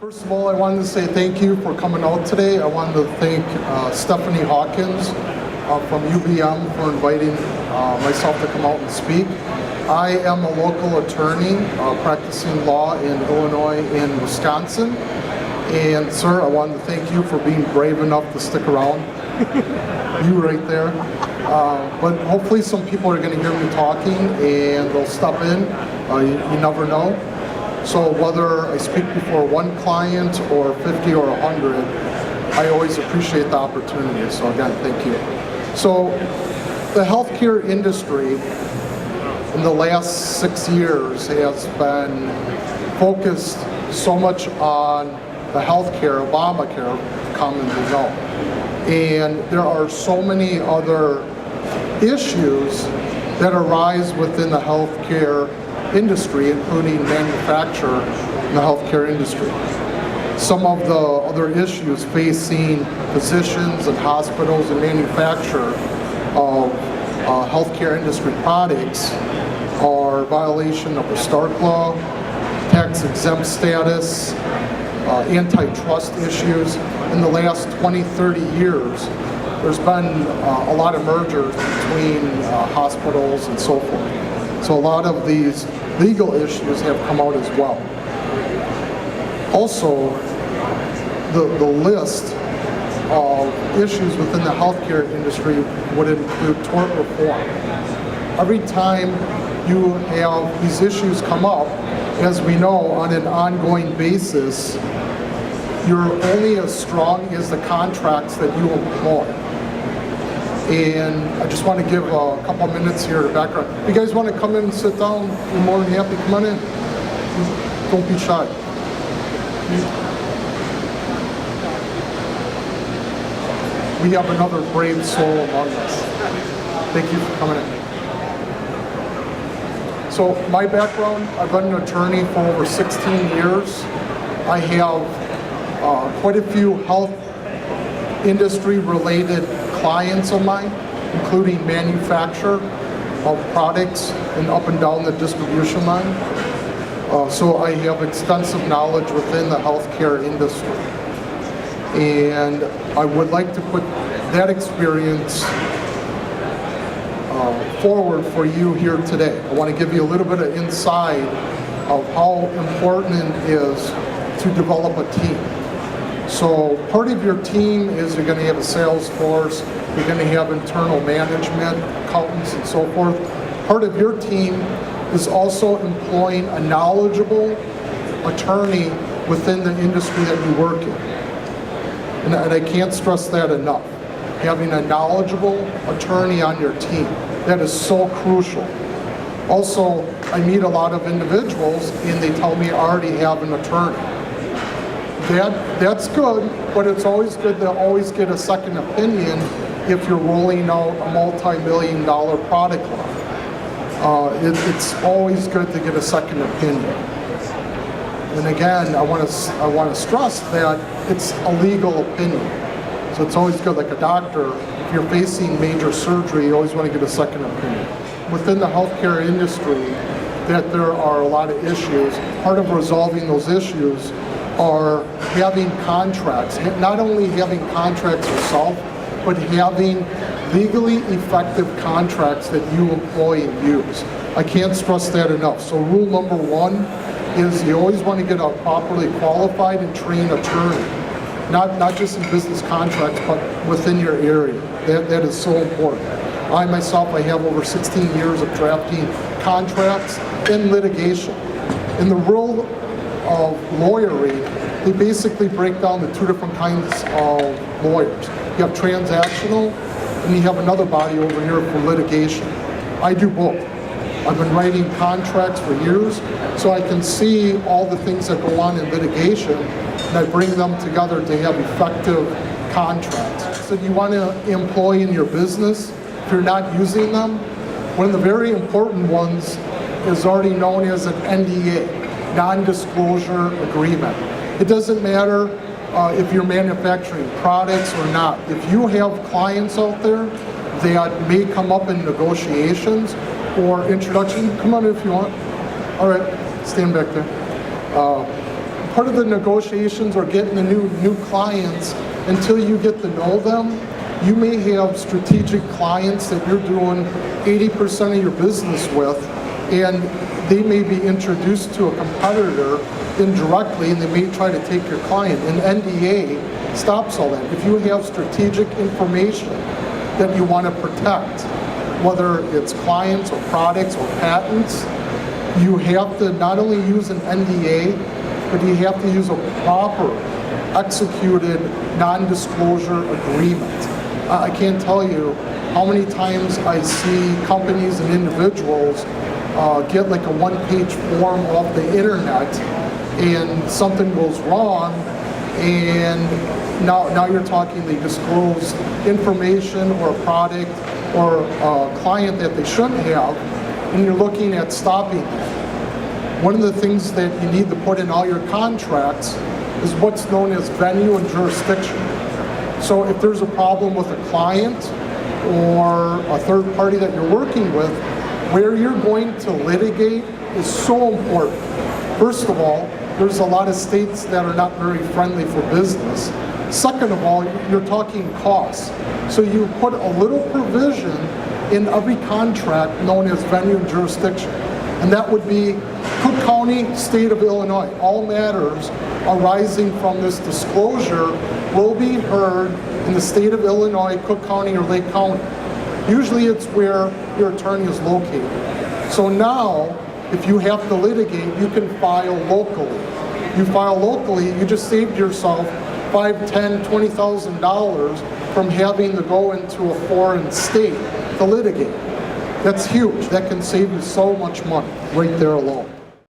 First of all, I wanted to say thank you for coming out today. I wanted to thank Stephanie Hawkins from UBM for inviting myself to come out and speak. I am a local attorney practicing law in Illinois and Wisconsin. And sir, I wanted to thank you for being brave enough to stick around. You right there. But hopefully some people are going to hear me talking and they'll stop in. You never know. So whether I speak before one client or 50 or 100, I always appreciate the opportunity. So again, thank you. So the healthcare industry in the last 6 years has been focused so much on the healthcare, Obamacare, commonly known. And there are so many other issues that arise within the healthcare industry, including manufacture in the healthcare industry. Some of the other issues facing physicians and hospitals and manufacture of healthcare industry products are violation of the Stark Law, tax exempt status, antitrust issues. In the last 20, 30 years, there's been a lot of mergers between hospitals and so forth. So a lot of these legal issues have come out as well. Also, the list of issues within the healthcare industry would include tort reform. Every time you have these issues come up, as we know, on an ongoing basis, you're only as strong as the contracts that you employ. And I just want to give a couple minutes here to background. If you guys want to come in and sit down, you're more than happy. Come on in. Don't be shy. We have another brave soul among us. Thank you for coming in. So my background, I've been an attorney for over 16 years. I have quite a few health industry related clients of mine, including manufacture of products and up and down the distribution line. So I have extensive knowledge within the healthcare industry. And I would like to put that experience forward for you here today. I want to give you a little bit of insight of how important it is to develop a team. So part of your team is you're going to have a sales force, you're going to have internal management, accountants, and so forth. Part of your team is also employing a knowledgeable attorney within the industry that you work in. And I can't stress that enough. Having a knowledgeable attorney on your team, that is so crucial. Also, I meet a lot of individuals and they tell me I already have an attorney. That's good, but it's always good to always get a second opinion if you're rolling out a multi-million-dollar product line. It's always good to get a second opinion. And again, I want to stress that it's a legal opinion. So it's always good, like a doctor, if you're facing major surgery, you always want to get a second opinion. Within the healthcare industry, that there are a lot of issues. Part of resolving those issues are having contracts, not only having contracts yourself, but having legally effective contracts that you employ and use. I can't stress that enough. So rule number one is you always want to get a properly qualified and trained attorney, not just in business contracts, but within your area. That is so important. I myself, I have over 16 years of drafting contracts in litigation. In the world of lawyering, they basically break down the two different kinds of lawyers. You have transactional, and you have another body over here for litigation. I do both. I've been writing contracts for years, so I can see all the things that go on in litigation, and I bring them together to have effective contracts. So you want to employ in your business, if you're not using them, one of the very important ones is already known as an NDA, non-disclosure agreement. It doesn't matter if you're manufacturing products or not. If you have clients out there that may come up in negotiations or introduction, come on if you want. All right, stand back there. part of the negotiations or getting the new clients, until you get to know them, you may have strategic clients that you're doing 80% of your business with, and they may be introduced to a competitor indirectly, and they may try to take your client. And NDA stops all that. If you have strategic information that you want to protect, whether it's clients or products or patents, you have to not only use an NDA, but you have to use a proper executed non-disclosure agreement. I can't tell you how many times I see companies and individuals get like a one-page form off the internet, and something goes wrong, and now you're talking they disclose information or a product or a client that they shouldn't have, and you're looking at stopping that. One of the things that you need to put in all your contracts is what's known as venue and jurisdiction. So if there's a problem with a client or a third party that you're working with, where you're going to litigate is so important. First of all, there's a lot of states that are not very friendly for business. Second of all, you're talking costs. So you put a little provision in every contract known as venue and jurisdiction. And that would be Cook County, State of Illinois. All matters arising from this disclosure will be heard in the State of Illinois, Cook County, or Lake County. Usually it's where your attorney is located. So now, if you have to litigate, you can file locally. You file locally, you just saved yourself $5,000, $10,000, $20,000 from having to go into a foreign state to litigate. That's huge. That can save you so much money right there alone.